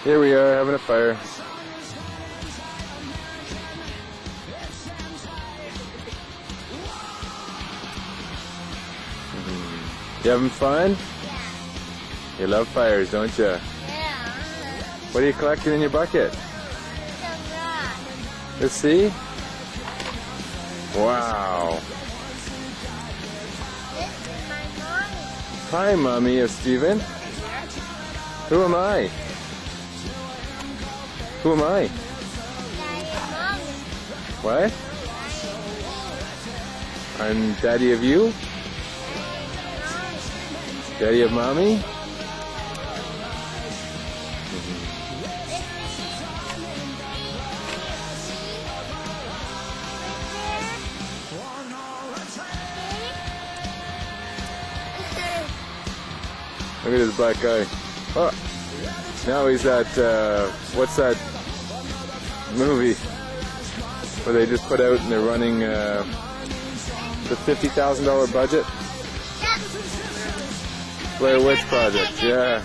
Here we are having a fire. You having fun? Yeah. You love fires, don't you? Yeah. What are you collecting in your bucket? So Let's see. Wow. this is my mommy. Hi, Mommy of Steven. Who am I? Who am I? Daddy and mommy. What? Daddy I'm Daddy of you? and mommy. Daddy of Mommy? Look at this black guy. Oh, now he's at, what's that movie where they just put out and they're running the $50,000 budget? Blair Witch Project, yeah.